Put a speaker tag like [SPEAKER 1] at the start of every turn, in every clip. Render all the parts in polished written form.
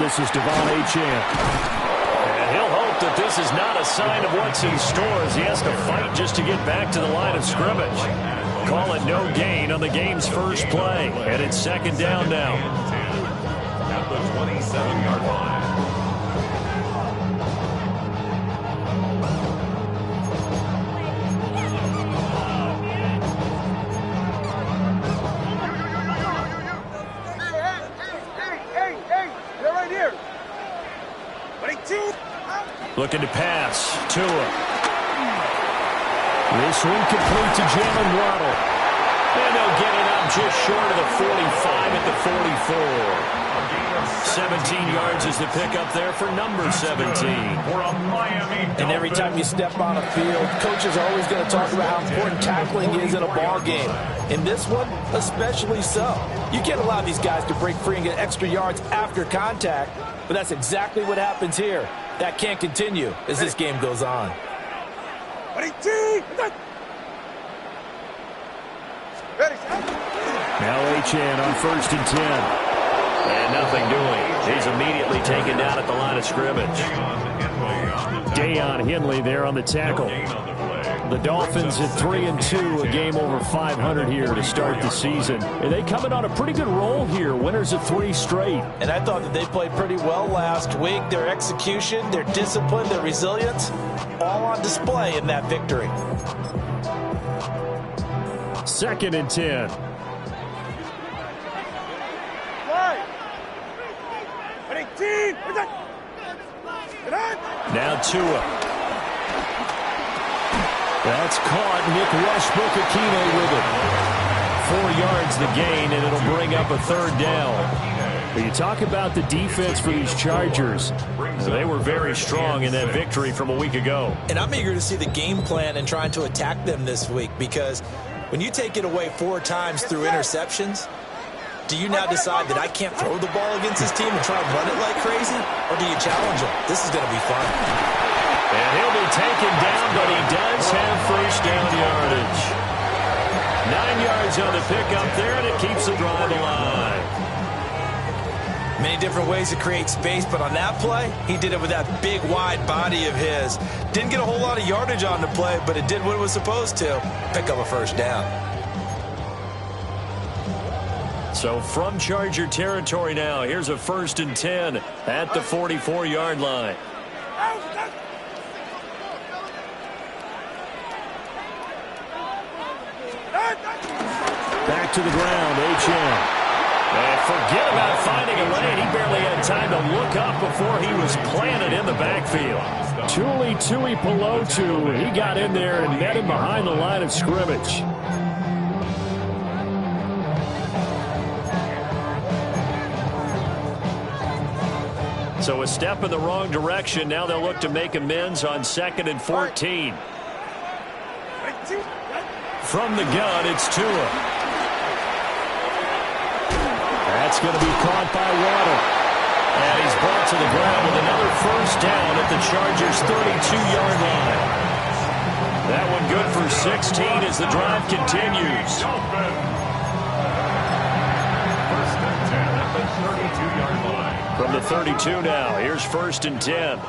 [SPEAKER 1] This is Devon Achane.
[SPEAKER 2] And he'll hope that this is not a sign of what's in store as he has to fight just to get back to the line of scrimmage. Call it no gain on the game's first play. And it's second down now.
[SPEAKER 3] At the 27-yard line.
[SPEAKER 2] Looking to pass. Tua. This one complete to Jalen Waddle. And they'll get it up just short of the 45 at the 44. 17 yards is the pickup there for number 17.
[SPEAKER 4] And every time you step on a field, coaches are always going to talk about how important tackling is in a ball game. In this one, especially so. You can't allow these guys to break free and get extra yards after contact, but that's exactly what happens here. That can't continue as this game goes on.
[SPEAKER 1] Now Achane on 1st and 10.
[SPEAKER 2] And nothing doing. He's immediately taken down at the line of scrimmage.
[SPEAKER 1] Deion Henley there on the tackle. The Dolphins at 3-2, a game over 500 here to start the season. And they coming on a pretty good roll here, winners of 3 straight.
[SPEAKER 4] And I thought that they played pretty well last week. Their execution, their discipline, their resilience, all on display in that victory.
[SPEAKER 1] 2nd and 10.
[SPEAKER 2] Now Tua. That's caught. Nick Westbrook-Ikhine with it. 4 yards the gain, and it'll bring up a 3rd down.
[SPEAKER 1] When you talk about the defense for these Chargers,
[SPEAKER 2] they were very strong in that victory from a week ago.
[SPEAKER 4] And I'm eager to see the game plan and trying to attack them this week, because when you take it away 4 times through interceptions, do you now decide that I can't throw the ball against this team and try and run it like crazy? Or do you challenge them? This is going to be fun.
[SPEAKER 2] And he'll be taken down, but he does have first down yardage. 9 yards on the pickup there, and it keeps the drive alive.
[SPEAKER 4] Many different ways to create space, but on that play, he did it with that big, wide body of his. Didn't get a whole lot of yardage on the play, but it did what it was supposed to. Pick up a first down.
[SPEAKER 2] So from Charger territory now, here's a 1st and 10 at the 44-yard line.
[SPEAKER 1] back to the ground, Achane.
[SPEAKER 2] And forget about finding a lane. He barely had time to look up before he was planted in the backfield.
[SPEAKER 1] Tuli Tuipulotu, he got in there and met him behind the line of scrimmage.
[SPEAKER 2] So a step in the wrong direction. Now they'll look to make amends on 2nd and 14. From the gun, it's Tua.
[SPEAKER 1] That's going to be caught by Waddle.
[SPEAKER 2] And he's brought to the ground with another first down at the Chargers' 32-yard line. That one good for 16 as the drive continues.
[SPEAKER 3] First and 10 at the 32-yard line.
[SPEAKER 2] From the 32 now, here's 1st and 10.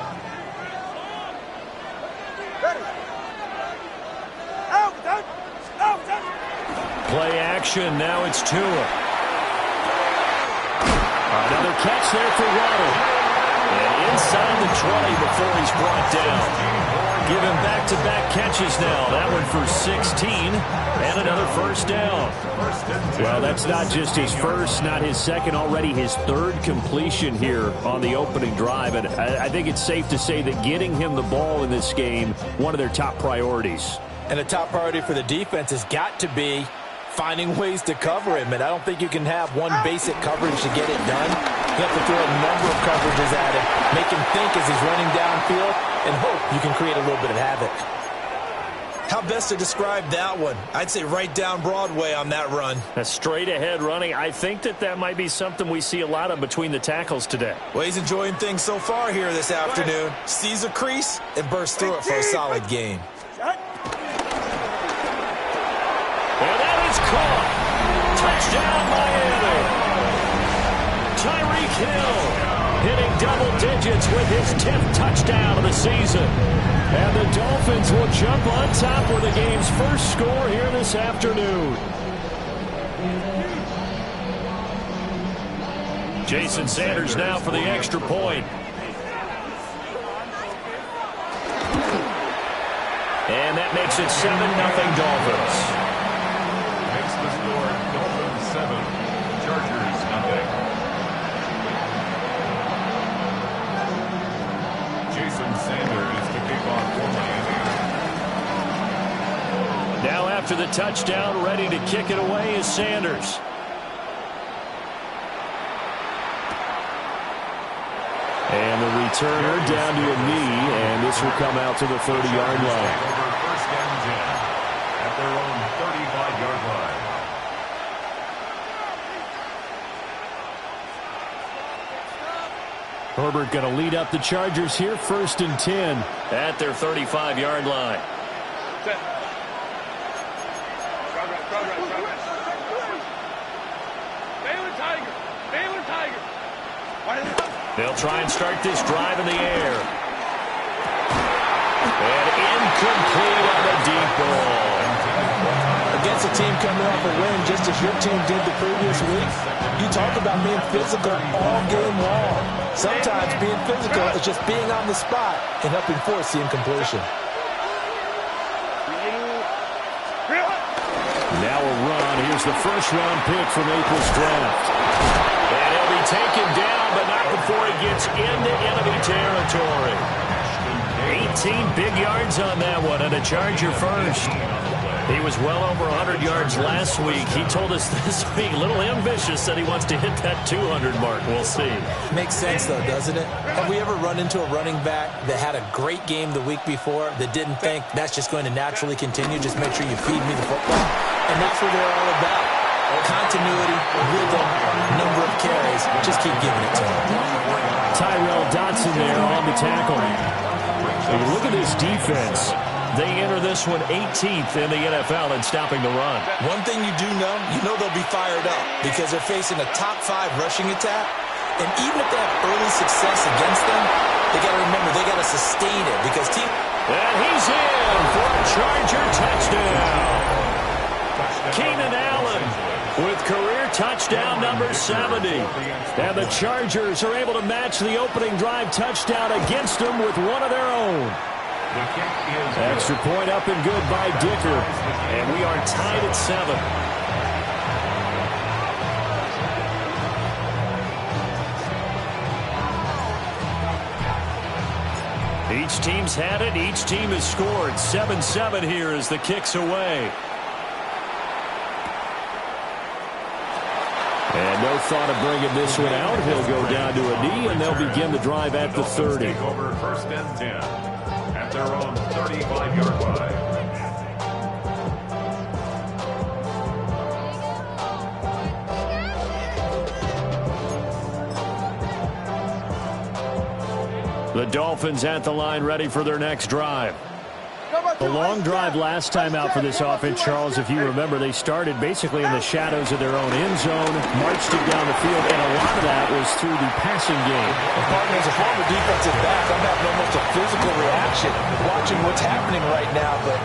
[SPEAKER 2] Play action, now it's Tua.
[SPEAKER 1] Another catch there for Waddle.
[SPEAKER 2] And inside the 20 before he's brought down. Give him back-to-back catches now. That one for 16 and another first down.
[SPEAKER 1] Well, that's not just his first, not his second, already his third completion here on the opening drive. And I think it's safe to say that getting him the ball in this game, one of their top priorities.
[SPEAKER 4] And a top priority for the defense has got to be finding ways to cover him. And I don't think you can have one basic coverage to get it done. You have to throw a number of coverages at him, make him think as he's running downfield, and hope you can create a little bit of havoc. How best to describe that one? I'd say right down Broadway on that run.
[SPEAKER 2] A straight-ahead running. I think that might be something we see a lot of between the tackles today.
[SPEAKER 4] Well, he's enjoying things so far here this afternoon. Sees a crease and bursts through it for a solid gain.
[SPEAKER 2] And that is caught. Touchdown, Miami. Tyreek Hill hitting double digits with his 10th touchdown of the season.
[SPEAKER 1] And the Dolphins will jump on top with the game's first score here this afternoon.
[SPEAKER 2] Jason Sanders now for the extra point. And that makes it 7-0 Dolphins.
[SPEAKER 3] Makes the score Dolphins 7, Chargers nothing. Jason Sanders to kick off for Miami.
[SPEAKER 2] Now after the touchdown, ready to kick it away is Sanders.
[SPEAKER 1] And the returner down to a knee, and this will come out to the 30-yard line.
[SPEAKER 3] Over first and 10 at their own 35-yard line.
[SPEAKER 1] Herbert going to lead up the Chargers here, 1st and 10.
[SPEAKER 2] At their 35-yard line. They'll try and start this drive in the air. And incomplete on the deep ball.
[SPEAKER 4] Against a team coming off a win, just as your team did the previous week, you talk about being physical all game long. Sometimes being physical is just being on the spot and helping force the incompletion.
[SPEAKER 1] Now a run. Here's the first-round pick from April's draft.
[SPEAKER 2] And he'll be taken down, but not before he gets into enemy territory. 18 big yards on that one, and a Charger first. He was well over 100 yards last week. He told us this week, a little ambitious, that he wants to hit that 200 mark. We'll see.
[SPEAKER 4] Makes sense, though, doesn't it? Have we ever run into a running back that had a great game the week before that didn't think that's just going to naturally continue? Just make sure you feed me the football. And that's what they're all about. Continuity, rhythm, number of carries. Just keep giving it to him.
[SPEAKER 1] Tyrell Dodson there on the tackle. And look at this defense.
[SPEAKER 2] They enter this one 18th in the NFL in stopping the run.
[SPEAKER 4] One thing you do know, they'll be fired up because they're facing a top 5 rushing attack. And even if they have early success against them, they got to remember they got to sustain it because team.
[SPEAKER 2] And he's in for a Charger touchdown. Keenan Allen with career touchdown number 70.
[SPEAKER 1] And the Chargers are able to match the opening drive touchdown against them with one of their own. Extra point up and good by Dicker.
[SPEAKER 2] And we are tied at 7. Each team's had it. Each team has scored. 7-7 here as the kick's away.
[SPEAKER 1] And no thought of bringing this one out. He'll go down to a knee, and they'll begin the drive at the 30.
[SPEAKER 3] Take over 1st and 10 at their own 35-yard line.
[SPEAKER 1] The Dolphins at the line ready for their next drive. A long drive last time out for this offense, Charles. If you remember, they started basically in the shadows of their own end zone, marched it down the field, and a lot of that was through the passing game.
[SPEAKER 4] And partner, as a former defensive back, I'm having almost a physical reaction watching what's happening right now. But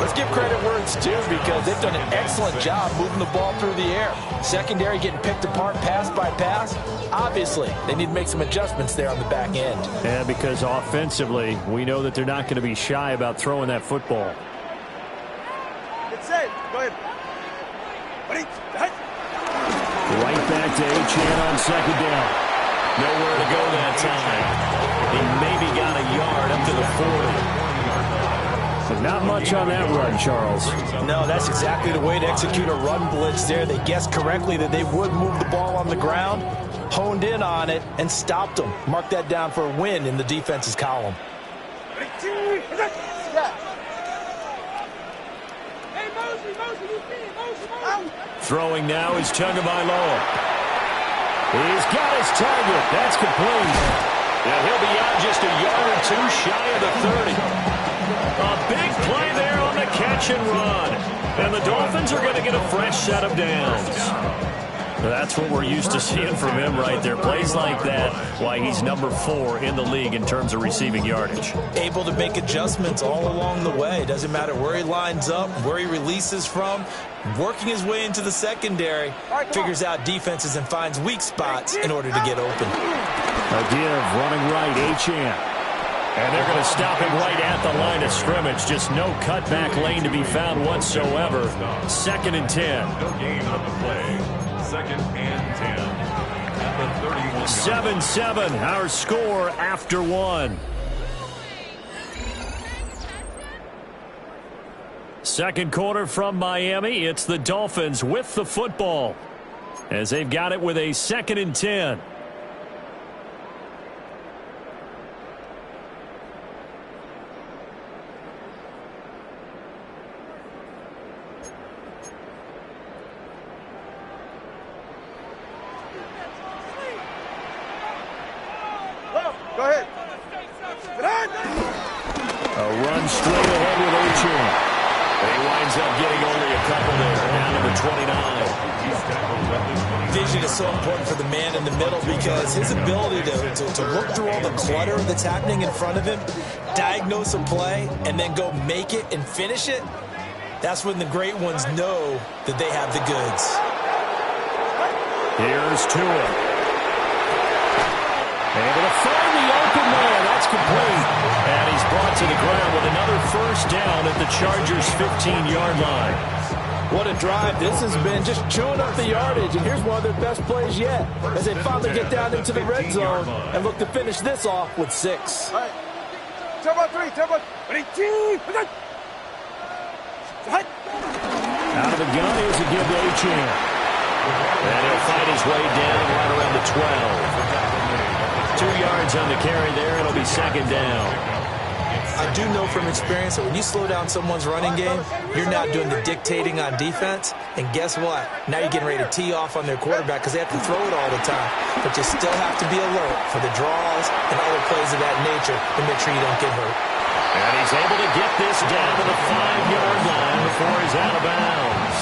[SPEAKER 4] let's give credit where it's due because they've done an excellent job moving the ball through the air. Secondary getting picked apart pass by pass. Obviously, they need to make some adjustments there on the back end.
[SPEAKER 1] Yeah, because offensively, we know that they're not going to be shy about throwing that football.
[SPEAKER 5] It's safe. Go ahead.
[SPEAKER 1] Right back to Achane on 2nd down.
[SPEAKER 2] Nowhere to go that time. He maybe got a yard up to the 40.
[SPEAKER 1] But not much on that run, Charles.
[SPEAKER 4] No, that's exactly the way to execute a run blitz there. They guessed correctly that they would move the ball on the ground, honed in on it, and stopped them. Mark that down for a win in the defense's column.
[SPEAKER 2] Throwing now is Tagovailoa. He's got his target. That's complete. And he'll be out just a yard or two shy of the 30. A big play there on the catch and run. And the Dolphins are going to get a fresh set of downs. That's what we're used to seeing from him right there. Plays like that, why he's number 4 in the league in terms of receiving yardage.
[SPEAKER 4] Able to make adjustments all along the way. Doesn't matter where he lines up, where he releases from. Working his way into the secondary, figures out defenses and finds weak spots in order to get open.
[SPEAKER 1] A give, running right, Achane.
[SPEAKER 2] And they're going to stop him right at the line of scrimmage. Just no cutback lane to be found whatsoever. 2nd and 10.
[SPEAKER 3] No gain on the play. 2nd and 10. At the 31.
[SPEAKER 2] 7-7, our score after 1. Second quarter from Miami. It's the Dolphins with the football as they've got it with a 2nd and 10.
[SPEAKER 5] Go ahead.
[SPEAKER 1] A run straight ahead with Achane.
[SPEAKER 2] He winds up getting only a couple there, down to the 29.
[SPEAKER 4] Vision is so important for the man in the middle because his ability to look through all the clutter that's happening in front of him, diagnose a play, and then go make it and finish it, that's when the great ones know that they have the goods.
[SPEAKER 2] Here's Tua.
[SPEAKER 1] Able to find the open man. That's complete.
[SPEAKER 2] And he's brought to the ground with another first down at the Chargers' 15-yard line.
[SPEAKER 4] What a drive this has been, just chewing up the yardage. And here's one of their best plays yet as they finally get down into the red zone and look to finish this off with 6.
[SPEAKER 5] All right. Turbo 3, turbo 18.
[SPEAKER 1] Out of the gun is a give to Achane.
[SPEAKER 2] And he'll fight his way down right around the 12. 2 yards on the carry there. It'll be 2nd down.
[SPEAKER 4] I do know from experience that when you slow down someone's running game, you're not doing the dictating on defense. And guess what? Now you're getting ready to tee off on their quarterback because they have to throw it all the time. But you still have to be alert for the draws and other plays of that nature to make sure you don't get hurt.
[SPEAKER 2] And he's able to get this down to the 5-yard line before he's out of bounds.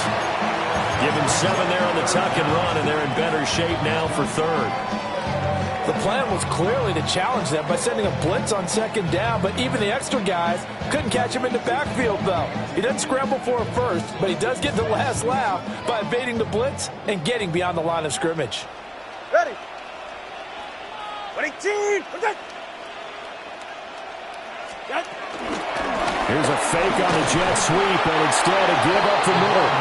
[SPEAKER 2] Give him 7 there on the tuck and run, and they're in better shape now for 3rd.
[SPEAKER 4] The plan was clearly to challenge them by sending a blitz on 2nd down, but even the extra guys couldn't catch him in the backfield, though. He doesn't scramble for a first, but he does get the last laugh by evading the blitz and getting beyond the line of scrimmage.
[SPEAKER 5] Ready. 18.
[SPEAKER 1] Here's a fake on the jet sweep, and instead a give up the middle.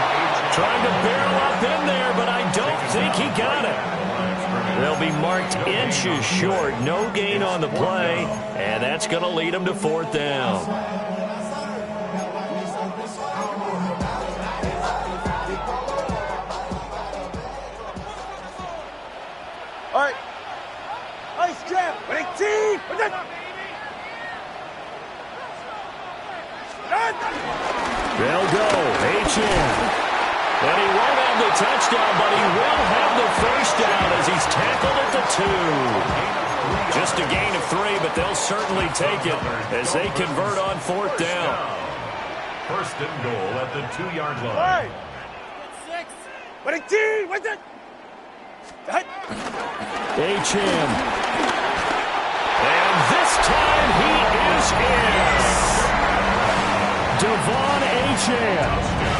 [SPEAKER 2] Trying to barrel up in there, but I don't think he got it. They'll be marked inches short. No gain on the play, and that's going to lead them to 4th down.
[SPEAKER 5] All right. Nice jam. 18.
[SPEAKER 1] They'll go. Achane.
[SPEAKER 2] And he won't have the touchdown, but he will have the first down as he's tackled at the 2. Just a gain of 3, but they'll certainly take it as they convert on 4th down.
[SPEAKER 3] 1st and goal at the 2-yard line.
[SPEAKER 5] All right. 18. What's it?
[SPEAKER 1] Achane.
[SPEAKER 2] And this time he is in.
[SPEAKER 1] Devon Achane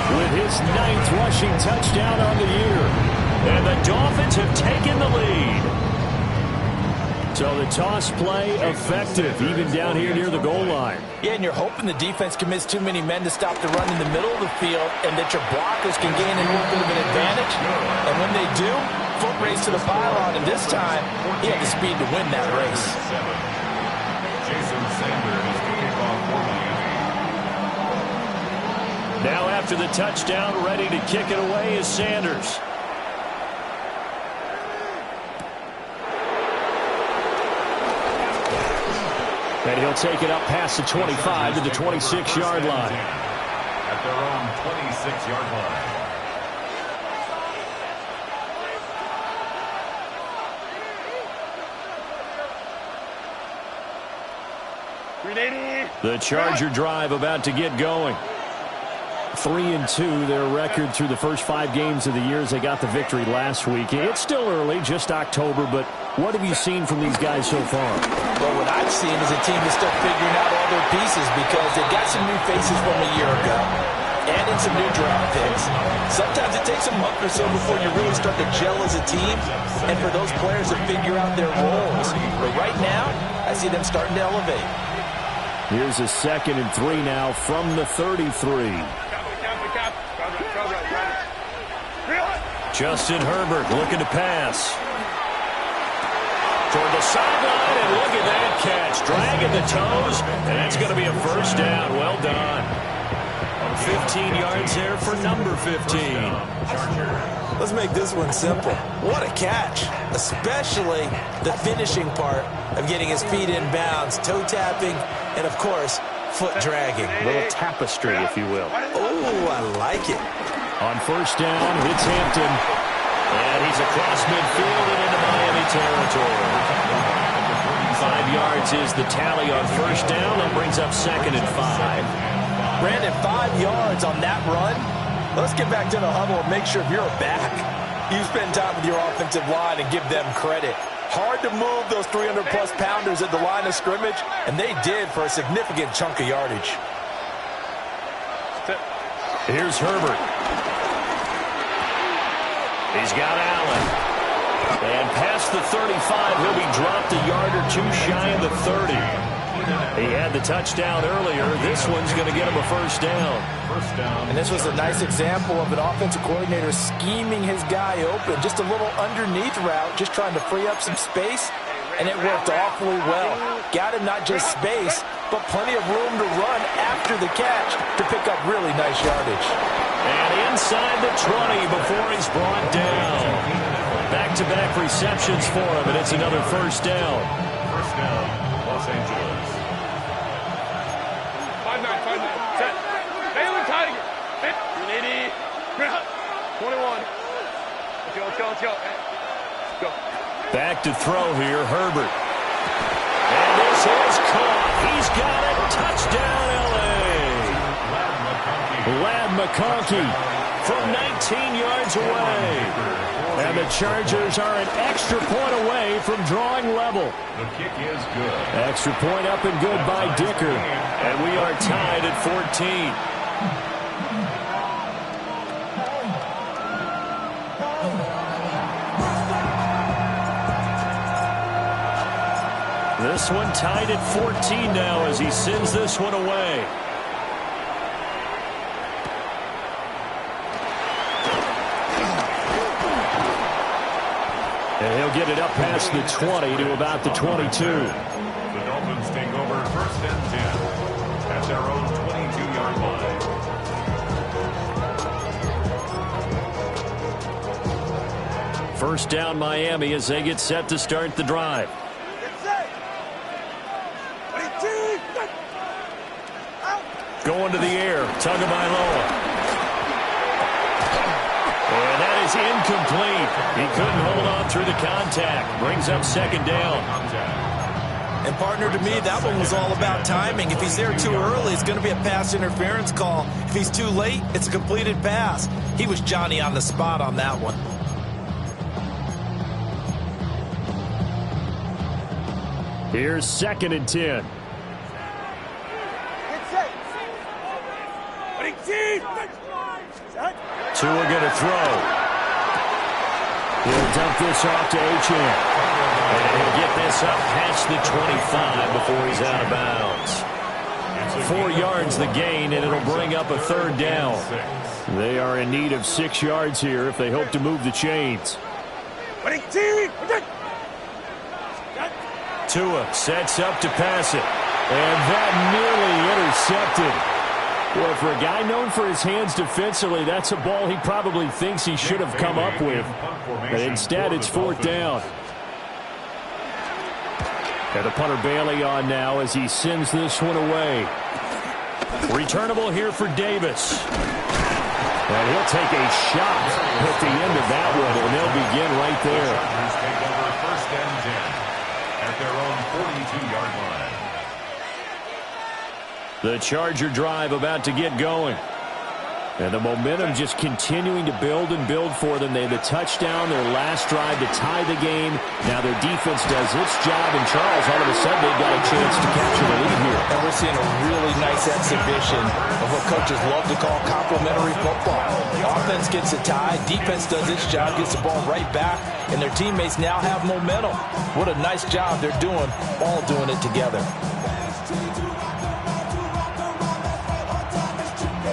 [SPEAKER 1] with his 9th rushing touchdown on the year.
[SPEAKER 2] And the Dolphins have taken the lead.
[SPEAKER 1] So the toss play effective, even down here near the goal line.
[SPEAKER 4] Yeah, and you're hoping the defense commits too many men to stop the run in the middle of the field and that your blockers can gain a little bit of an advantage. And when they do, foot race to the pylon, and this time, he had the speed to win that race.
[SPEAKER 3] Jason Sanders is the kickoff for Miami.
[SPEAKER 2] Now after the touchdown, ready to kick it away is Sanders.
[SPEAKER 1] And he'll take it up past the 25 to the 26-yard line.
[SPEAKER 3] At their own 26-yard line.
[SPEAKER 2] The Charger drive about to get going.
[SPEAKER 1] 3-2, their record through the first 5 games of the year as they got the victory last week. It's still early, just October, but what have you seen from these guys so far?
[SPEAKER 4] Well, what I've seen is a team that's still figuring out all their pieces because they've got some new faces from a year ago and in some new draft picks. Sometimes it takes a month or so before you really start to gel as a team and for those players to figure out their roles. But right now, I see them starting to elevate.
[SPEAKER 1] Here's a 2nd and 3 now from the 33.
[SPEAKER 2] Justin Herbert looking to pass. Toward the sideline, and look at that catch. Dragging the toes, and that's going to be a first down. Well done. 15 yards there for number 15.
[SPEAKER 4] Let's make this one simple. What a catch, especially the finishing part of getting his feet in bounds, toe tapping, and, of course, foot dragging.
[SPEAKER 1] A little tapestry, if you will.
[SPEAKER 4] Oh, I like it.
[SPEAKER 1] On first down, it's Hampton.
[SPEAKER 2] And he's across midfield and into Miami territory.
[SPEAKER 1] 5 yards is the tally on first down. That brings up 2nd and 5.
[SPEAKER 4] Brandon, 5 yards on that run. Let's get back to the huddle and make sure if you're a back, you spend time with your offensive line and give them credit. Hard to move those 300-plus pounders at the line of scrimmage, and they did for a significant chunk of yardage.
[SPEAKER 2] Here's Herbert. He's got Allen. And past the 35, he'll be dropped a yard or two shy of the 30. He had the touchdown earlier. This one's going to get him a first down.
[SPEAKER 4] And this was a nice example of an offensive coordinator scheming his guy open. Just a little underneath route, just trying to free up some space, and it worked awfully well. Got him not just space, but plenty of room to run after the catch to pick up really nice yardage.
[SPEAKER 2] And inside the 20 before he's brought down. Back-to-back receptions for him, and it's another first down.
[SPEAKER 3] First down, Los Angeles.
[SPEAKER 5] 5-9, 5-9. Set. Baylor Tiger. 50, 21. Let's go. Let's go.
[SPEAKER 2] Back to throw here, Herbert. And this is caught. He's got it. Touchdown, L.A.
[SPEAKER 1] Ladd McConkey
[SPEAKER 2] From 19 yards away.
[SPEAKER 1] And the Chargers are an extra point away from drawing level.
[SPEAKER 3] The kick is good.
[SPEAKER 1] Extra point up and good by Dicker.
[SPEAKER 2] And we are tied at 14. This one tied at 14 now as he sends this one away.
[SPEAKER 1] And he'll get it up past the 20 to about the 22.
[SPEAKER 3] The Dolphins take over first and 10 at their own 22-yard line.
[SPEAKER 2] First down Miami as they get set to start the drive. Going to the air, Tagovailoa. And that is incomplete. He couldn't hold on through the contact. Brings up second down.
[SPEAKER 4] And partner, to me, that one was all about timing. If he's there too early, it's going to be a pass interference call. If he's too late, it's a completed pass. He was Johnny on the spot on that one.
[SPEAKER 1] Here's 2nd and 10.
[SPEAKER 2] Tua going to throw.
[SPEAKER 1] He'll dump this off to Achane.
[SPEAKER 2] And he'll get this up past the 25 before he's out of bounds.
[SPEAKER 1] 4 yards the gain, and it'll bring up a third down. They are in need of 6 yards here if they hope to move the chains.
[SPEAKER 2] Tua sets up to pass it.
[SPEAKER 1] And that nearly intercepted. Well, for a guy known for his hands defensively, that's a ball he probably thinks he should have come up with. But instead, it's 4th down. Got the punter Bailey on now as he sends this one away.
[SPEAKER 2] Returnable here for Davis.
[SPEAKER 1] And he'll take a shot at the end of that one, and they'll begin right there.
[SPEAKER 3] Take over first and 10 at their own 42-yard line.
[SPEAKER 2] The Charger drive about to get going.
[SPEAKER 1] And the momentum just continuing to build and build for them. They had the touchdown, their last drive to tie the game. Now their defense does its job, and Charles, all of a sudden, they've got a chance to capture the lead here.
[SPEAKER 4] And we're seeing a really nice exhibition of what coaches love to call complementary football. Offense gets a tie, defense does its job, gets the ball right back, and their teammates now have momentum. What a nice job they're doing, all doing it together.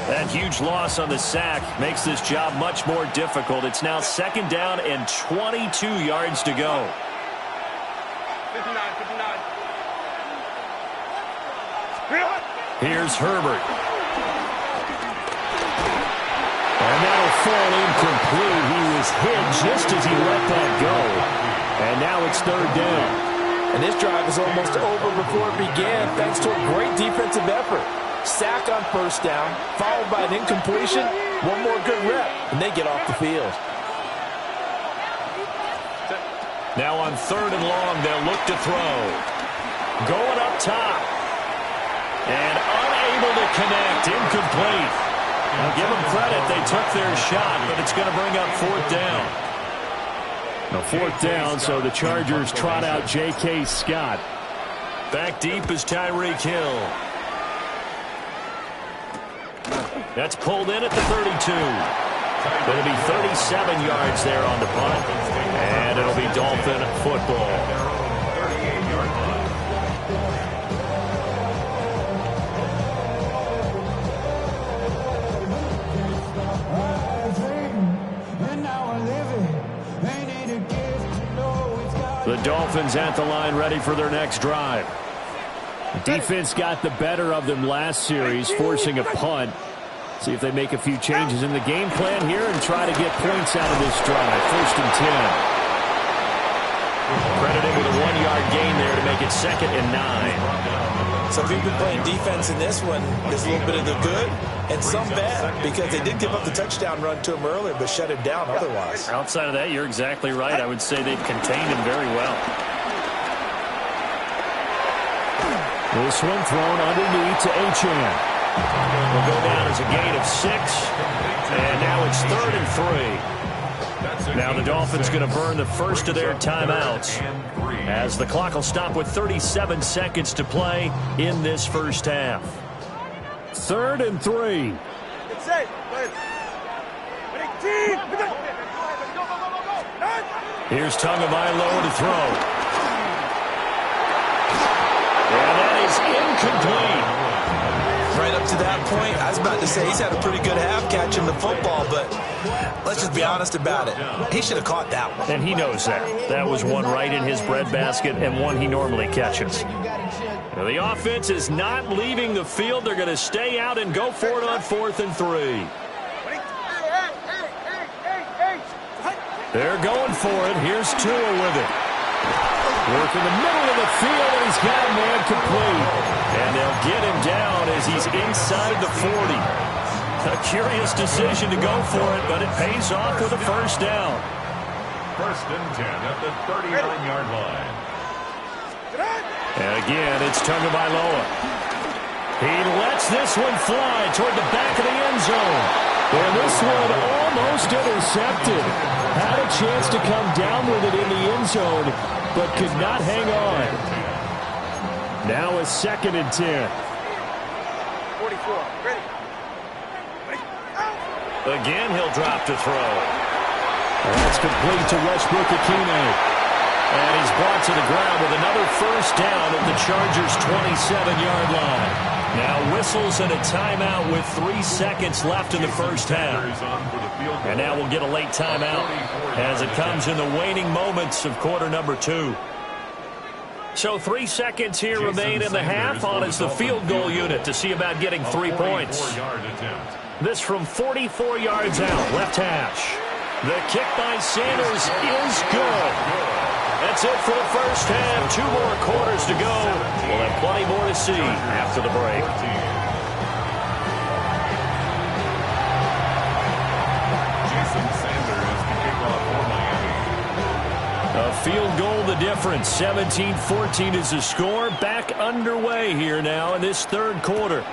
[SPEAKER 2] That huge loss on the sack makes this job much more difficult. It's now 2nd down and 22 yards to go.
[SPEAKER 5] 59.
[SPEAKER 2] Here's Herbert.
[SPEAKER 1] And that'll fall incomplete. He was hit just as he let that go. And now it's 3rd down.
[SPEAKER 4] And this drive is almost over before it began, thanks to a great defensive effort. Sack on 1st down, followed by an incompletion, one more good rep, and they get off the field.
[SPEAKER 2] Now on 3rd and long, they'll look to throw. Going up top. And unable to connect, incomplete. I'll give them credit, they took their shot, but it's going to bring up 4th down.
[SPEAKER 1] Now 4th down, so the Chargers trot out J.K. Scott.
[SPEAKER 2] Back deep is Tyreek Hill. That's pulled in at the 32. It'll be 37 yards there on the punt, and it'll be Dolphin football.
[SPEAKER 1] The Dolphins at the line ready for their next drive. Defense got the better of them last series, forcing a punt. See if they make a few changes in the game plan here and try to get points out of this drive. 1st and 10.
[SPEAKER 2] Credited with a 1-yard gain there to make it 2nd and 9.
[SPEAKER 4] So if you've been playing defense in this one, there's a little bit of the good and some bad, because they did give up the touchdown run to him earlier, but shut him down otherwise.
[SPEAKER 2] Outside of that, you're exactly right. I would say they've contained him very well.
[SPEAKER 1] This one thrown underneath to Achane.
[SPEAKER 2] Will go down as a gain of 6, and now it's 3rd and 3. Now the Dolphins going to burn the first of their timeouts as the clock will stop with 37 seconds to play in this first half.
[SPEAKER 1] 3rd and 3.
[SPEAKER 2] Here's Tagovailoa to throw. And that is incomplete.
[SPEAKER 4] Right up to that point, I was about to say he's had a pretty good half catching the football, but let's just be honest about it. He should have caught that one.
[SPEAKER 2] And he knows that. That was one right in his breadbasket and one he normally catches. Now the offense is not leaving the field. They're going to stay out and go for it on 4th and 3. They're going for it. Here's Tua with it. Work in the middle of the field, and he's got a man complete. And they'll get him down as he's inside the 40. A curious decision to go for it, but it pays off with a 1st down.
[SPEAKER 3] 1st and 10 at the 39-yard line.
[SPEAKER 1] And again, it's Tagovailoa. He lets this one fly toward the back of the end zone. And this one almost intercepted. Had a chance to come down with it in the end zone, but could not hang on. Now a 2nd and 10.
[SPEAKER 5] 44. Ready.
[SPEAKER 2] Again, he'll drop to throw.
[SPEAKER 1] That's complete to Westbrook-Ikhine.
[SPEAKER 2] And he's brought to the ground with another 1st down at the Chargers' 27-yard line. Now whistles and a timeout with 3 seconds left in the first half. And now we'll get a late timeout as it comes in the waning moments of quarter number 2. So 3 seconds here remain in the half on as the field goal unit to see about getting 3 points. This from 44 yards out, left hash. The kick by Sanders is good. That's it for the first half. 2 more quarters to go. We'll have plenty more to see after the break.
[SPEAKER 3] Jason Sanders to kick off for Miami.
[SPEAKER 2] A field goal the difference. 17-14 is the score. Back underway here now in this 3rd quarter.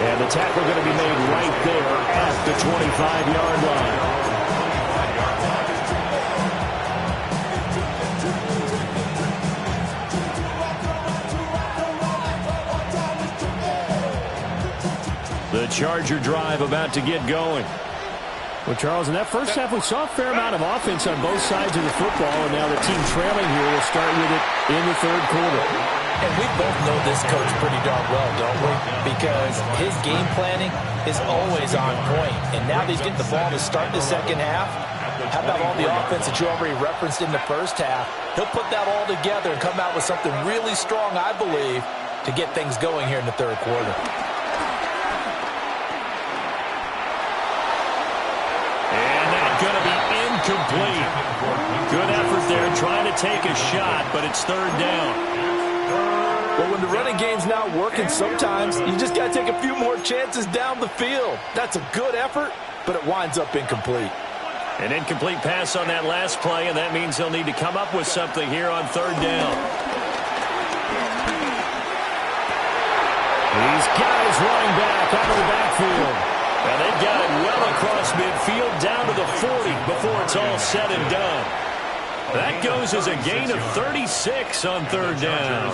[SPEAKER 1] And the tackle going to be made right there at the 25-yard line. The Charger drive about to get going. Well, Charles, in that first half, we saw a fair amount of offense on both sides of the football, and now the team trailing here will start with it in the third quarter.
[SPEAKER 4] And we both know this coach pretty darn well, don't we? Because his game planning is always on point. And now that he's getting the ball to start the second half, how about all the offense that you already referenced in the first half? He'll put that all together and come out with something really strong, I believe, to get things going here in the third quarter.
[SPEAKER 2] Going to be incomplete. Good effort there trying to take a shot, but it's third down.
[SPEAKER 4] Well, when the running game's not working, sometimes you just got to take a few more chances down the field. That's a good effort, but it winds up incomplete.
[SPEAKER 2] An incomplete pass on that last play, and that means he'll need to come up with something here on third down.
[SPEAKER 1] These guys running back out of the backfield.
[SPEAKER 2] And they've got it well across midfield down to the 40 before it's all said and done. That goes as a gain of 36 on third down.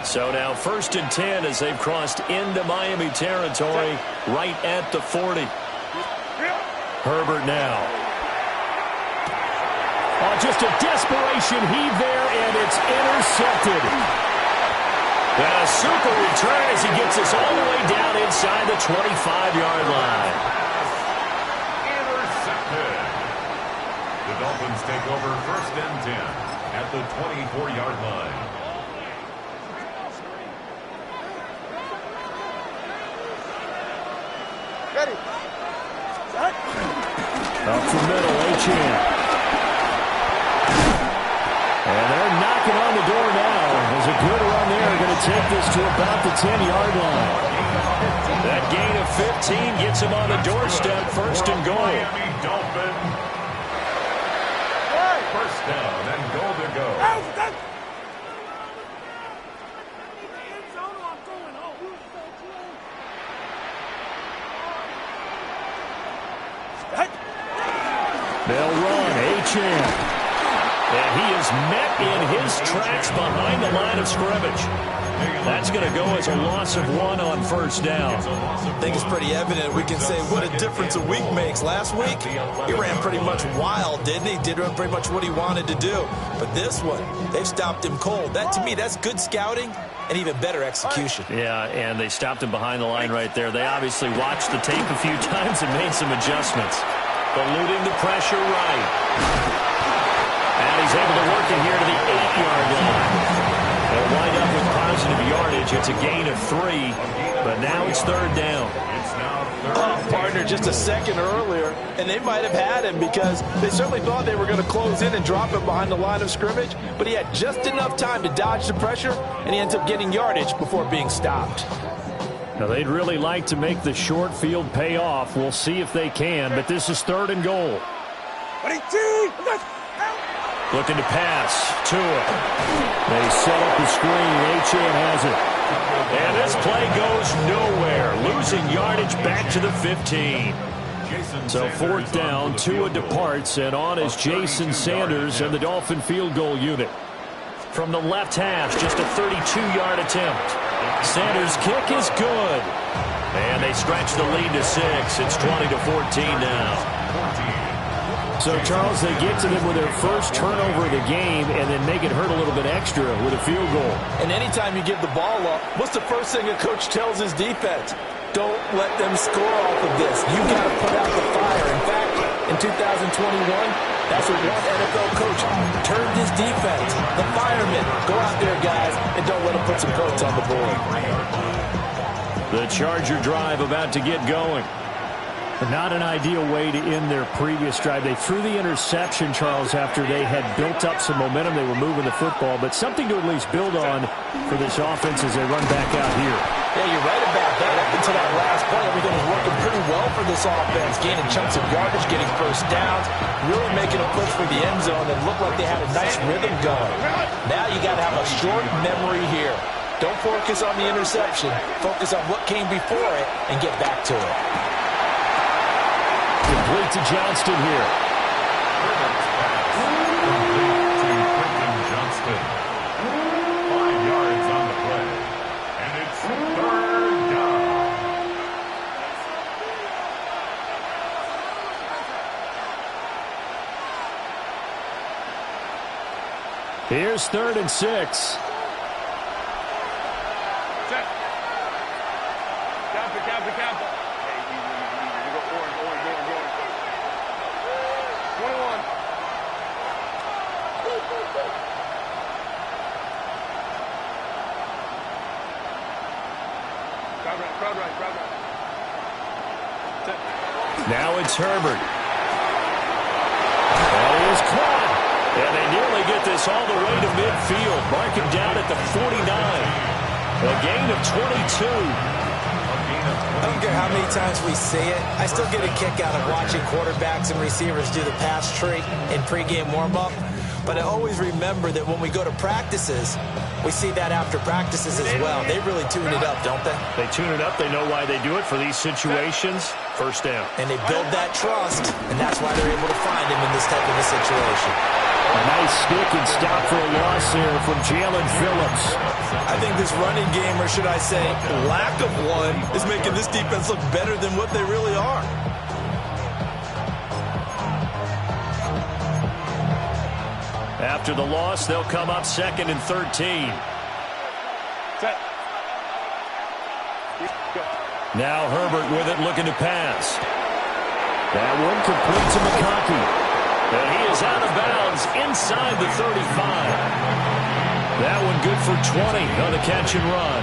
[SPEAKER 2] So now 1st and 10 as they've crossed into Miami territory right at the 40. Herbert now.
[SPEAKER 1] Oh, just a desperation heave there, and it's intercepted.
[SPEAKER 2] And a super return as he gets us all the way down inside the 25-yard line.
[SPEAKER 3] Intercepted. The Dolphins take over 1st and 10 at the 24-yard line.
[SPEAKER 5] Ready.
[SPEAKER 1] Up the middle, Achane. And they're knocking on the door now. There's a good run there. Going to take this to about the 10-yard line.
[SPEAKER 2] That gain of 15 gets him on the doorstep. 1st and goal.
[SPEAKER 3] Miami Dolphin. 1st down and goal to go.
[SPEAKER 1] They'll run. Achane.
[SPEAKER 2] And he is met in his tracks behind the line of scrimmage. That's going to go as a loss of 1 on 1st down.
[SPEAKER 4] I think it's pretty evident. We can say what a difference a week makes. Last week, he ran pretty much wild, didn't he? Did pretty much what he wanted to do. But this one, they've stopped him cold. That, to me, that's good scouting and even better execution.
[SPEAKER 2] Yeah, and they stopped him behind the line right there. They obviously watched the tape a few times and made some adjustments. Eluding the pressure right. And he's able to work it here to the 8-yard line. They'll wind up with positive yardage. It's a gain of 3, but now it's third down.
[SPEAKER 4] Partner just a second earlier, and they might have had him because they certainly thought they were going to close in and drop him behind the line of scrimmage, but he had just enough time to dodge the pressure, and he ends up getting yardage before being stopped.
[SPEAKER 1] Now, they'd really like to make the short field pay off. We'll see if they can, but this is 3rd and goal.
[SPEAKER 2] Looking to pass. Tua.
[SPEAKER 1] They set up the screen. Achane has it.
[SPEAKER 2] And this play goes nowhere. Losing yardage back to the 15.
[SPEAKER 1] So 4th down, Tua departs, and on is Jason Sanders and the Dolphin field goal unit.
[SPEAKER 2] From the left hash, just a 32-yard attempt. Sanders' kick is good. And they stretch the lead to 6. It's 20-14 now.
[SPEAKER 1] So, Charles, they get to them with their first turnover of the game and then make it hurt a little bit extra with a field goal.
[SPEAKER 4] And anytime you give the ball up, what's the first thing a coach tells his defense? Don't let them score off of this. You got to put out the fire. In fact, in 2021, that's what one NFL coach turned his defense. The firemen. Go out there, guys, and don't let them put some points on the board.
[SPEAKER 1] The Charger drive about to get going. Not an ideal way to end their previous drive. They threw the interception, Charles, after they had built up some momentum. They were moving the football, but something to at least build on for this offense as they run back out here.
[SPEAKER 4] Yeah, you're right about that. Up until that last play, everything was working pretty well for this offense. Gaining chunks of yardage, getting first downs, really making a push for the end zone, and looked like they had a nice rhythm going. Now you got to have a short memory here. Don't focus on the interception. Focus on what came before it and get back to it.
[SPEAKER 1] Complete to Johnston here.
[SPEAKER 3] Johnston. 5 yards on the play. And it's 3rd down.
[SPEAKER 1] Here's 3rd and 6.
[SPEAKER 5] Camp. Hey, you go orange. 21. Crowd right.
[SPEAKER 1] Now it's Herbert. That is caught. And they nearly get this all the way to midfield. Mark him down at the 49. A gain of 22.
[SPEAKER 4] I don't care how many times we see it. I still get a kick out of watching quarterbacks and receivers do the pass tree in pregame warm-up. But I always remember that when we go to practices, we see that after practices as well. They really tune it up, don't they?
[SPEAKER 1] They tune it up. They know why they do it for these situations. First down.
[SPEAKER 4] And they build that trust, and that's why they're able to find him in this type of a situation.
[SPEAKER 1] A nice stick and stop for a loss there from Jalen Phillips.
[SPEAKER 4] I think this running game, or should I say lack of one, is making this defense look better than what they really are.
[SPEAKER 1] After the loss, they'll come up 2nd and 13.
[SPEAKER 5] Set.
[SPEAKER 1] Now Herbert with it, looking to pass. That one complete to McConkey. And he is out of bounds inside the 35. That one good for 20 on the catch and run.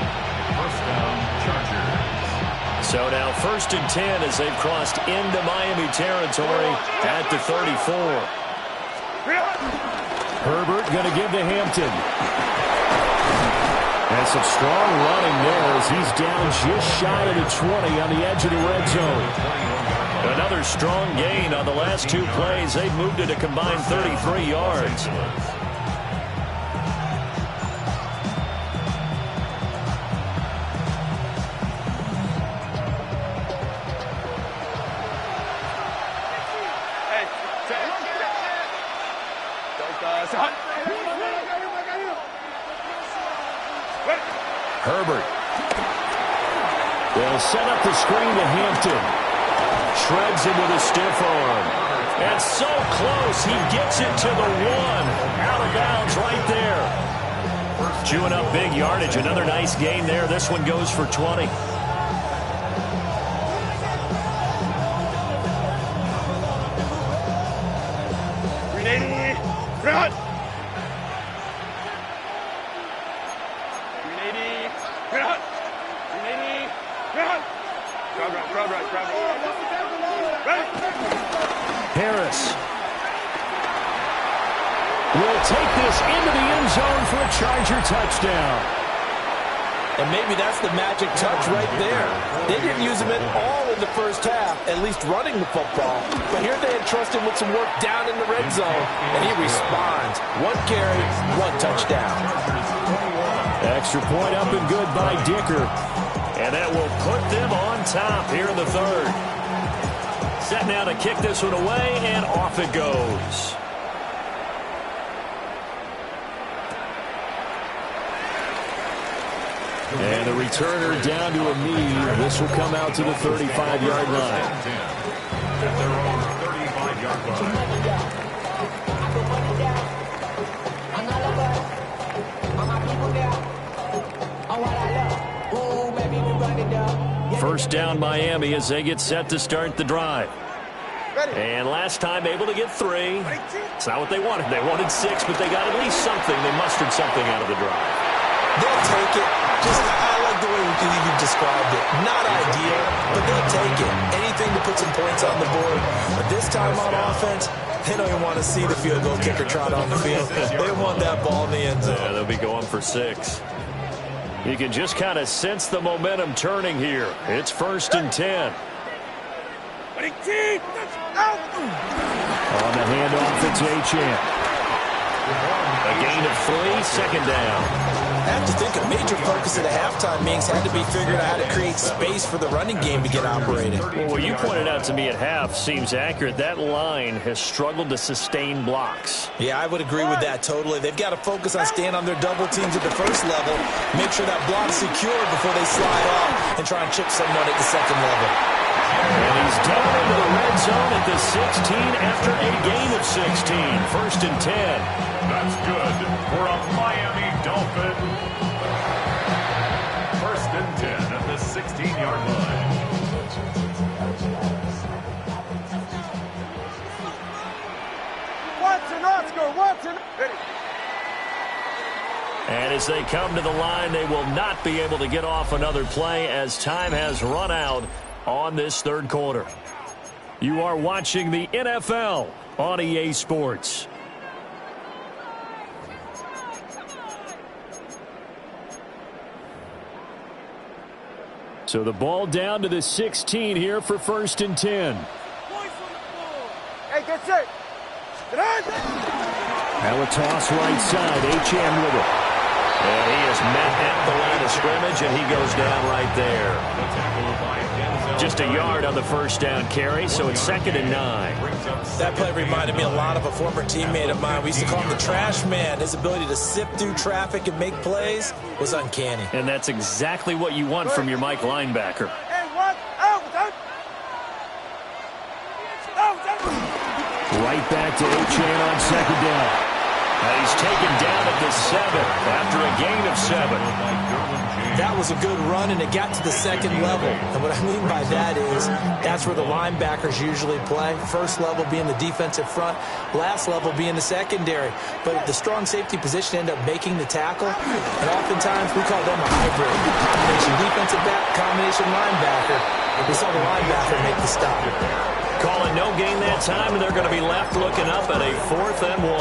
[SPEAKER 3] First down, Chargers.
[SPEAKER 1] So now 1st and 10 as they've crossed into Miami territory at the 34. Herbert going to give to Hampton. And some strong running there as he's down just shy of the 20 on the edge of the red zone. Another strong gain on the last 2 plays. They've moved it a combined 33 yards.
[SPEAKER 5] Hey,
[SPEAKER 1] Herbert. They'll set up the screen to Hampton. Shreds him with a stiff arm. And so close, he gets it to the 1. Out of bounds right there. Chewing up big yardage. Another nice gain there. This one goes for 20.
[SPEAKER 5] Run! Crowd right.
[SPEAKER 1] Harris will take this into the end zone for a Charger touchdown.
[SPEAKER 4] And maybe that's the magic touch right there. They didn't use him at all in the first half, at least running the football. But here they entrust him with some work down in the red zone, and he responds. 1 carry, 1 touchdown.
[SPEAKER 1] Extra point up and good by Dicker. And that will put them on top here in the 3rd. Set now to kick this one away, and off it goes. And the returner down to a knee. This will come out to the 35-yard line.
[SPEAKER 3] At their own 35-yard line.
[SPEAKER 1] First down Miami as they get set to start the drive. And last time able to get 3. It's not what they wanted. They wanted 6, but they got at least something. They mustered something out of the drive.
[SPEAKER 4] They'll take it. I like the way you described it. Not ideal, but they'll take it. Anything to put some points on the board. But this time on offense, they don't even want to see the field goal kicker trot on the field. They want that ball in the end zone.
[SPEAKER 1] Yeah, they'll be going for 6. You can just kind of sense the momentum turning here. It's 1st and 10. On the handoff, it's Achane.
[SPEAKER 2] A gain of 3, second down.
[SPEAKER 4] I have to think a major focus of the halftime meetings had to be figuring out how to create space for the running game to get operated.
[SPEAKER 2] Well, what you pointed out to me at half seems accurate. That line has struggled to sustain blocks.
[SPEAKER 4] Yeah, I would agree with that totally. They've got to focus on staying on their double teams at the first level, make sure that block's secure before they slide off and try and chip someone at the second level.
[SPEAKER 2] And he's down into the red zone at the 16 after a gain of 16. First and 10.
[SPEAKER 3] That's good for a Miami Dolphin. First and 10 at the 16-yard line.
[SPEAKER 5] Watson, Oscar, Watson.
[SPEAKER 2] And as they come to the line, they will not be able to get off another play as time has run out on this third quarter. You are watching the NFL on EA Sports. So the ball down to the 16 here for first and 10.
[SPEAKER 5] Hey, get set.
[SPEAKER 1] Now a toss right side. H.M. with it.
[SPEAKER 2] And he is met at the line of scrimmage, and he goes down right there. Just a yard on the first down carry, so it's second and 9.
[SPEAKER 4] That play reminded me a lot of a former teammate of mine. We used to call him the trash man. His ability to sift through traffic and make plays was uncanny.
[SPEAKER 2] And that's exactly what you want from your Mike linebacker.
[SPEAKER 5] Hey, what?
[SPEAKER 1] Right back to H.M. on second down.
[SPEAKER 2] And he's taken down at the 7 after a gain of 7.
[SPEAKER 4] That was a good run, and it got to the second level. And what I mean by that is that's where the linebackers usually play. First level being the defensive front, last level being the secondary. But the strong safety position ended up making the tackle, and oftentimes we call them a hybrid. Combination defensive back, combination linebacker. We saw the linebacker make the stop.
[SPEAKER 2] Calling no gain that time, and they're going to be left looking up at a 4th and 1.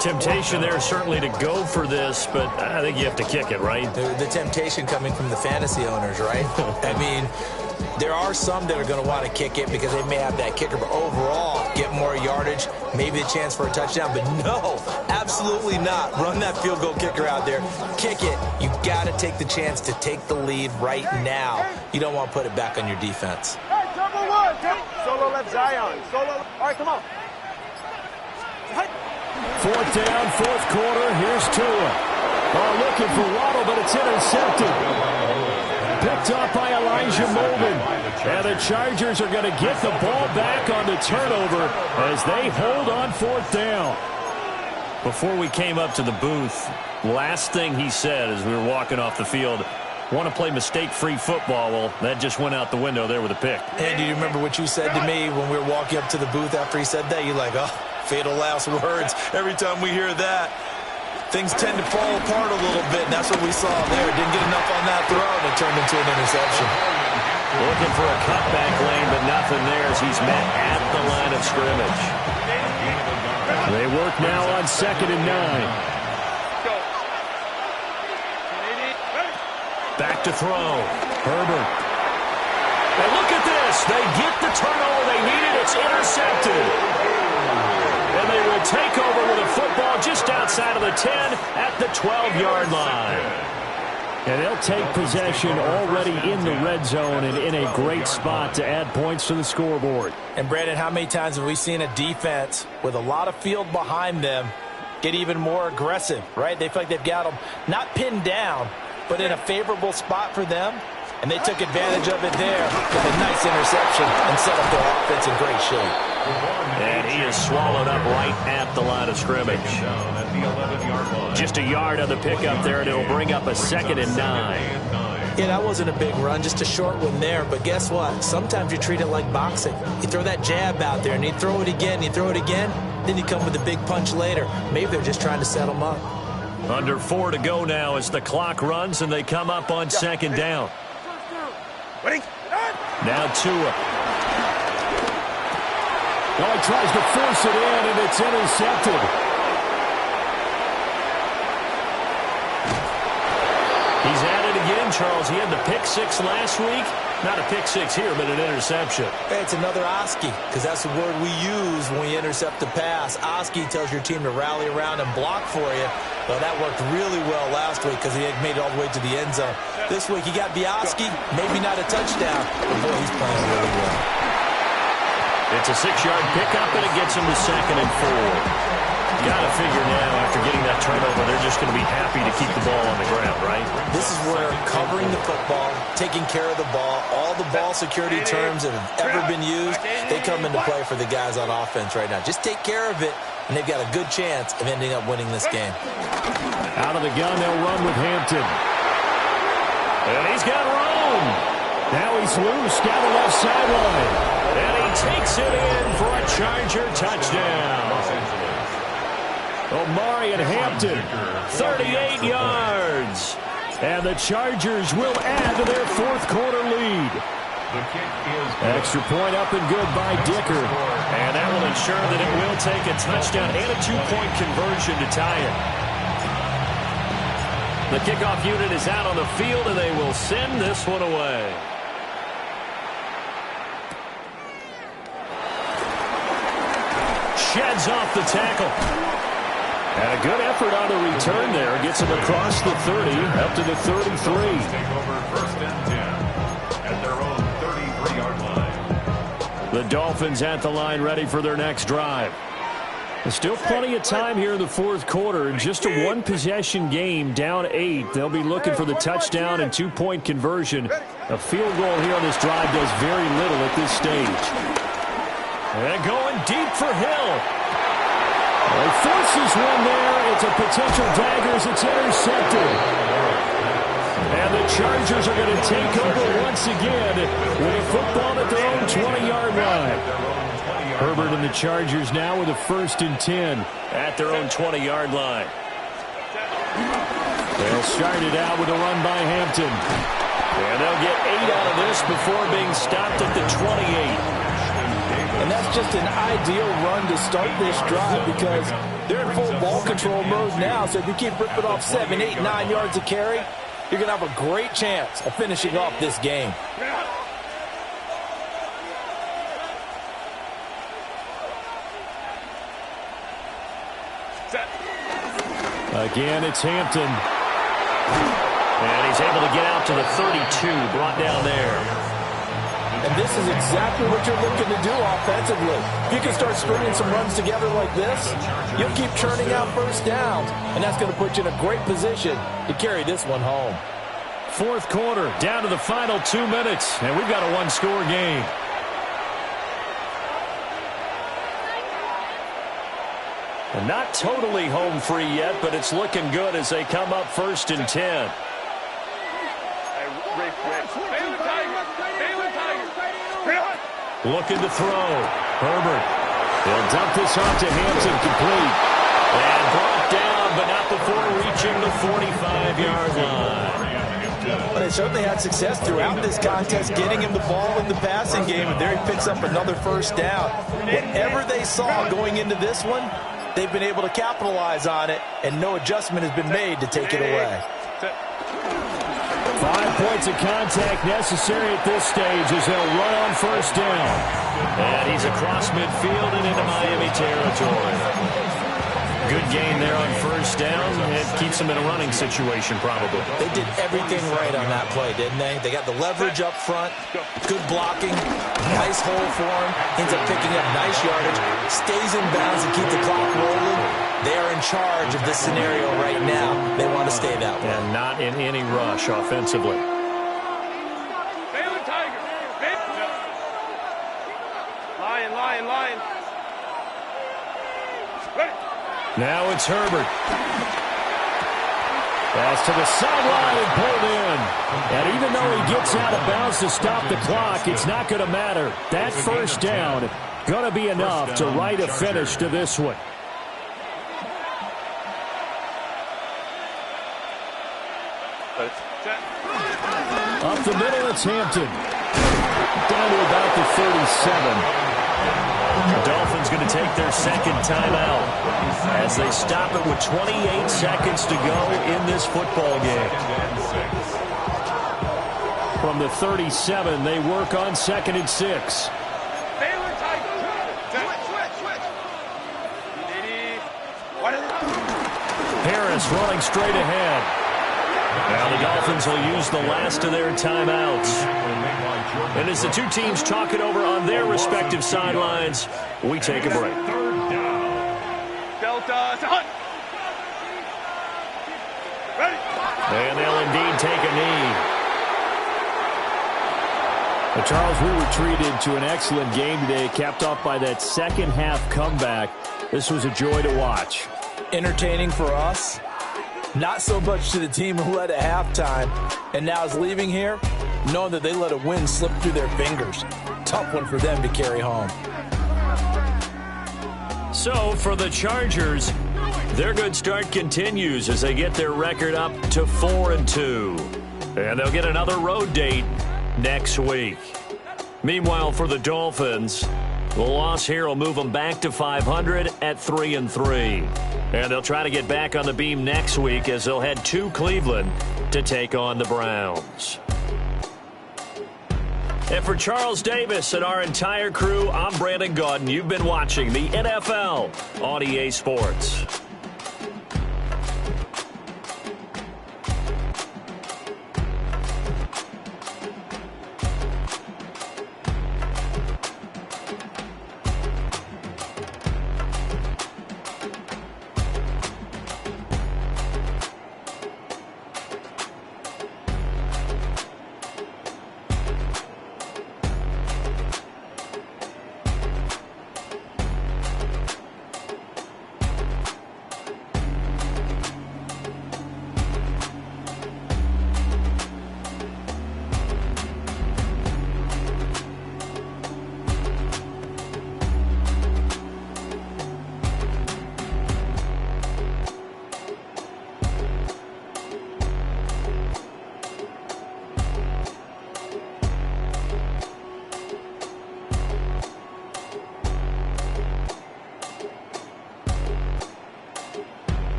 [SPEAKER 2] Temptation there certainly to go for this, but I think you have to kick it, right?
[SPEAKER 4] The temptation coming from the fantasy owners, right? I mean, there are some that are going to want to kick it because they may have that kicker, but overall, get more yardage, maybe a chance for a touchdown. But no, absolutely not. Run that field goal kicker out there. Kick it. You got to take the chance to take the lead right now. You don't want to put it back on your defense.
[SPEAKER 5] Hey, double one. Solo left Zion. Solo. All right, come on.
[SPEAKER 1] Fourth down, fourth quarter. Here's Tua. Looking for Waddle, but it's intercepted. Picked up by Elijah Molden. And the Chargers are going to get the ball back on the turnover as they hold on fourth down.
[SPEAKER 2] Before we came up to the booth, last thing he said as we were walking off the field, want to play mistake-free football. Well, that just went out the window there with a pick.
[SPEAKER 4] And do you remember what you said to me when we were walking up to the booth after he said that? You're like, oh, fatal last words. Every time we hear that, things tend to fall apart a little bit, and that's what we saw there. Didn't get enough on that throw, and it turned into an interception.
[SPEAKER 2] Looking for a cutback lane, but nothing there as he's met at the line of scrimmage.
[SPEAKER 1] They work now on second and 9.
[SPEAKER 2] Back to throw. Herbert. And look at this. They get the turnover they needed. It's intercepted. And they will take over with a football just outside of the 10 at the 12-yard line.
[SPEAKER 1] And they'll take possession already in the red zone and in a great spot to add points to the scoreboard.
[SPEAKER 4] And, Brandon, how many times have we seen a defense with a lot of field behind them get even more aggressive, right? They feel like they've got them not pinned down, but in a favorable spot for them, and they took advantage of it there. Got a nice interception and set up their offense in great shape.
[SPEAKER 2] And he is swallowed up right at the line of scrimmage. Just a yard on the pickup there, and it'll bring up a second and 9.
[SPEAKER 4] Yeah, that wasn't a big run, just a short one there. But guess what? Sometimes you treat it like boxing. You throw that jab out there, and you throw it again, you throw it again, then you come with a big punch later. Maybe they're just trying to set them up.
[SPEAKER 2] Under 4 to go now as the clock runs, and they come up on second down. Now Tua.
[SPEAKER 1] Well, he tries to force it in, and it's intercepted.
[SPEAKER 2] He's added again, Charles. He had the pick six last week. Not a pick six here, but an interception.
[SPEAKER 4] Hey, it's another Oski, because that's the word we use when we intercept the pass. Oski tells your team to rally around and block for you. Well, that worked really well last week because he had made it all the way to the end zone. This week, he got Bioski, maybe not a touchdown, but boy, he's playing really well.
[SPEAKER 2] It's a 6-yard pickup, and it gets him to 2nd and 4. Got to figure now, after getting that turnover, they're just going to be happy to keep the ball on the ground, right?
[SPEAKER 4] This is where covering the football, taking care of the ball, all the ball security terms that have ever been used, they come into play for the guys on offense right now. Just take care of it, and they've got a good chance of ending up winning this game.
[SPEAKER 1] Out of the gun, they'll run with Hampton.
[SPEAKER 2] And he's got room.
[SPEAKER 1] Now he's loose down the left sideline.
[SPEAKER 2] And he takes it in for a Charger touchdown.
[SPEAKER 1] Omarion Hampton, 38 yards. And the Chargers will add to their fourth-quarter lead.
[SPEAKER 3] The kick is
[SPEAKER 1] Extra point up and good by Dicker.
[SPEAKER 2] And that will ensure that it will take a touchdown and a 2-point conversion to tie it. The kickoff unit is out on the field, and they will send this one away. Sheds off the tackle.
[SPEAKER 1] And a good effort on the return there. Gets him across the 30, up to the 33.
[SPEAKER 3] take over 1st and 10 at their own 33-yard line.
[SPEAKER 1] The Dolphins at the line, ready for their next drive. There's still plenty of time here in the fourth quarter. Just a one-possession game, down 8. They'll be looking for the touchdown and 2-point conversion. A field goal here on this drive does very little at this stage.
[SPEAKER 2] And going deep for Hill.
[SPEAKER 1] He forces one there. It's a potential dagger as it's intercepted. And the Chargers are going to take over once again with a football at their own 20-yard line. Herbert and the Chargers now with a 1st and 10
[SPEAKER 2] at their own 20-yard line.
[SPEAKER 1] They'll start it out with a run by Hampton.
[SPEAKER 2] And they'll get 8 out of this before being stopped at the 28.
[SPEAKER 4] And that's just an ideal run to start this drive because they're in full ball control mode now. So if you keep ripping off 7, 8, 9 yards of carry, you're going to have a great chance of finishing off this game.
[SPEAKER 1] Again, it's Hampton.
[SPEAKER 2] And he's able to get out to the 32, brought down there.
[SPEAKER 4] And this is exactly what you're looking to do offensively. If you can start stringing some runs together like this, you'll keep churning out first downs, and that's going to put you in a great position to carry this one home.
[SPEAKER 1] Fourth quarter, down to the final 2 minutes, and we've got a one-score game.
[SPEAKER 2] And not totally home free yet, but it's looking good as they come up 1st and 10.
[SPEAKER 1] Looking to throw. Herbert. He'll dump this off to Hampton, complete.
[SPEAKER 2] And brought down, but not before reaching the 45-yard line.
[SPEAKER 4] But they certainly had success throughout this contest, getting him the ball in the passing game, and there he picks up another first down. Whatever they saw going into this one, they've been able to capitalize on it, and no adjustment has been made to take it away.
[SPEAKER 1] 5 points of contact necessary at this stage as they'll run on first down.
[SPEAKER 2] And he's across midfield and into Miami territory. Good gain there on first down. It keeps them in a running situation probably.
[SPEAKER 4] They did everything right on that play, didn't they? They got the leverage up front, good blocking, nice hole for him, ends up picking up nice yardage, stays in bounds and keep the clock rolling. They are in charge of this scenario right now. They want to stay that way.
[SPEAKER 2] And not in any rush offensively.
[SPEAKER 5] Lion.
[SPEAKER 1] Now it's Herbert. Pass to the sideline and pulled in. And even though he gets out of bounds to stop the clock, it's not going to matter. That first down going to be enough to write a finish to this one. Up the middle, it's Hampton. Down to about the 37.
[SPEAKER 2] The Dolphins going to take their second timeout as they stop it with 28 seconds to go in this football game.
[SPEAKER 1] From the 37, they work on 2nd and 6.
[SPEAKER 2] Harris running straight ahead. Now the Dolphins will use the last of their timeouts. And as the two teams talk it over on their respective sidelines, we take a break.
[SPEAKER 5] Delta to Hunt. Ready.
[SPEAKER 2] And they'll indeed take a knee.
[SPEAKER 1] Well, Charles, we were treated to an excellent game today, capped off by that second half comeback. This was a joy to watch.
[SPEAKER 4] Entertaining for us. Not so much to the team who led at halftime and now is leaving here knowing that they let a win slip through their fingers. Tough one for them to carry home.
[SPEAKER 2] So for the Chargers, their good start continues as they get their record up to 4-2. And they'll get another road date next week. Meanwhile, for the Dolphins, the loss here will move them back to 500 at 3-3. And they'll try to get back on the beam next week as they'll head to Cleveland to take on the Browns. And for Charles Davis and our entire crew, I'm Brandon Gaudin. You've been watching the NFL on EA Sports.